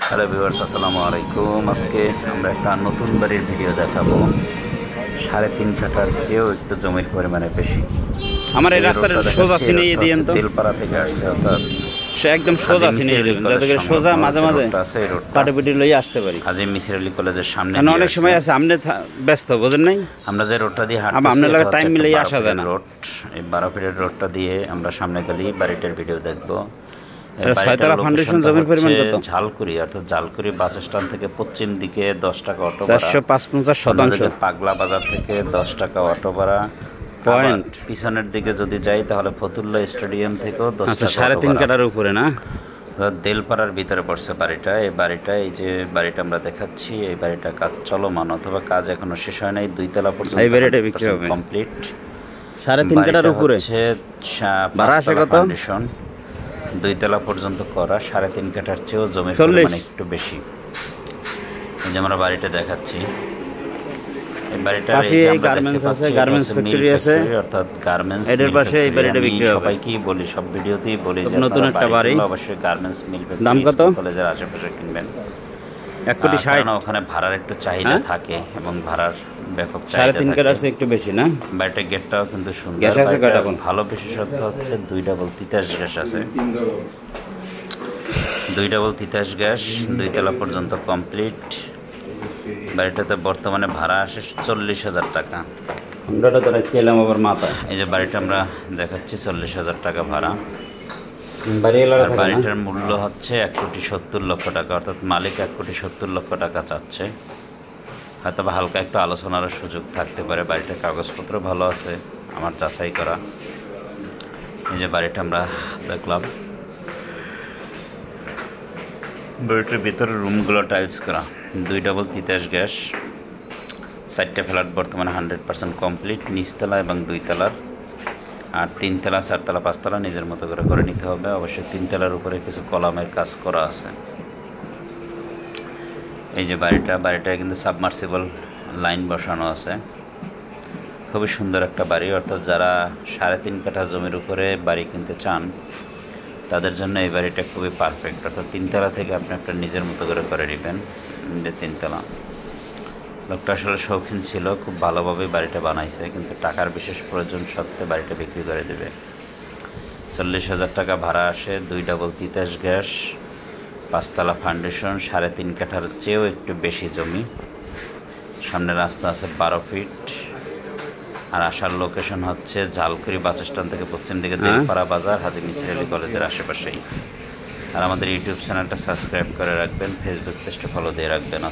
Hello viewers, আসসালামু আলাইকুম। আজকে আমরা একটা নতুন বাড়ির ভিডিও দেখাবো। 3.5 কাঠার চেয়েও একটু জমির পরিমাণে বেশি। আমার এই রাস্তাটা সোজা চিনিয়ে দিয়েন তো। তেলপাড়া থেকে আসছে, অর্থাৎ সে একদম সোজা চিনিয়ে দিবেন, যাতে করে সোজা মাঝে মাঝে পাটিপিটি লইয়ে আসতে পারি। আজিম মিসির আলী কলেজের সামনে অনেক সময় আছে আপনি ব্যস্ত, বোঝেন নাই? আমরা যে রোডটা দিয়ে হাঁটছি, আপনার লাগে টাইম মিলিয়ে আসা যায় না। রোড, এই 12 ফিটের রোডটা দিয়ে আমরা সামনে গেলেই বাড়িটার ভিডিও দেখবো। ছয়তলা ফাউন্ডেশন জমির পরিমাণ কত? ঝালকুড়ি, অর্থাৎ ঝালকুড়ি বাস স্ট্যান্ড থেকে পশ্চিম দিকে 10 টাকা অটো ভাড়া, 455 পাগলা বাজার থেকে 10 টাকা অটো ভাড়া পয়েন্ট। পিছনের দিকে যদি যাই তাহলে ফতুল্লা স্টেডিয়াম থেকেও 10 টাকা। 3.5 কাঠার উপরে না, দেলপাড়ার ভিতরে পড়ছে বাড়িটা। এই বাড়িটা, এই যে বাড়িটা আমরা দেখাচ্ছি, এই বাড়িটা কাজ চলমান অথবা কাজ এখনো শেষ হয় নাই। 2 তলা পর্যন্ত এই বাড়িটা বিক্রি হবে কমপ্লিট। 3.5 কাঠার উপরে ভাড়া আসে কত? 2 তলা পর্যন্ত করা, 3.5 কাঠার চেয়েও জমির পরিমাণ একটু বেশি। এই যে আমরা বাড়িটা দেখাচ্ছি, এই বাড়িটার পাশে গার্মেন্টস আছে, গার্মেন্টস ফ্যাক্টরি আছে, অর্থাৎ গার্মেন্টস। এর পাশে এই বাড়িটা বিক্রি হবে। সবাইকেই বলি, সব ভিডিওতেই বলি যে নতুন একটা বাড়ি, অবশ্যই গার্মেন্টস মিল ফ্যাক্টরি, দাম কত? কলেজের আশেপাশে কিনবেন। 1,60,00,000 ওখানে ভাড়ার একটু চাহিদা থাকে এবং ভাড়ার ব্যাপক চাহিদা। 3.5 কাঠার চেয়ে একটু বেশি না? বাড়িটার গেটটাও কিন্তু সুন্দর। গ্যাস আছে কয়টা? ভালো বিশেষত্ব হচ্ছে 2 ডাবল তিতাস গ্যাস আছে। 2 ডাবল তিতাস গ্যাস, 2 তলা পর্যন্ত কমপ্লিট। বাড়িটাতে বর্তমানে ভাড়া আসে 40,000 টাকা। এই যে বাড়িটা আমরা দেখাচ্ছি, 40,000 টাকা ভাড়া। বাড়িটার মূল্য হচ্ছে 1,70,00,000 টাকা, অর্থাৎ মালিক 1,70,00,000 টাকা চাচ্ছে। হয়তো বা হালকা একটু আলোচনার সুযোগ থাকতে পারে। বাড়িটার কাগজপত্র ভালো আছে, আমার যাচাই করা। এই যে বাড়িটা আমরা দেখলাম, বাড়িটার ভিতরে রুমগুলো টাইলস করা, 2 ডাবল তিতাস গ্যাস, 4টে ফ্ল্যাট বর্তমানে 100% কমপ্লিট। নিচতলা এবং 2 তলার, আর 3 তলা, 4 তলা, 5 তলা নিজের মতো করে নিতে হবে। অবশ্যই 3 তলার উপরে কিছু কলামের কাজ করা আছে। এই যে বাড়িটায় কিন্তু সাবমার্সিবল লাইন বসানো আছে। খুবই সুন্দর একটা বাড়ি, অর্থাৎ যারা 3.5 কাঠা জমির উপরে বাড়ি কিনতে চান তাদের জন্য এই বাড়িটা খুবই পারফেক্ট। অর্থাৎ 3 তলা থেকে আপনি একটা নিজের মতো করে নেবেন। 3 তলা লোকটা আসলে শৌখিন ছিল, খুব ভালোভাবে বাড়িটা বানাইছে, কিন্তু টাকার বিশেষ প্রয়োজন সত্ত্বে বাড়িটা বিক্রি করে দেবে। 40,000 টাকা ভাড়া আসে, 2 ডাবল তিতাস গ্যাস, 5 তলা ফাউন্ডেশন, 3.5 কাঠার চেয়েও একটু বেশি জমি। সামনে রাস্তা আছে 12 ফিট। আর আসার লোকেশন হচ্ছে ঝালকুড়ি বাস স্ট্যান্ড থেকে পশ্চিম দিকে দেলপাড়া বাজার, হাজী মিসির আলী কলেজের আশেপাশেই। আর আমাদের ইউটিউব চ্যানেলটা সাবস্ক্রাইব করে রাখবেন, ফেসবুক পেজটা ফলো দিয়ে রাখবেন।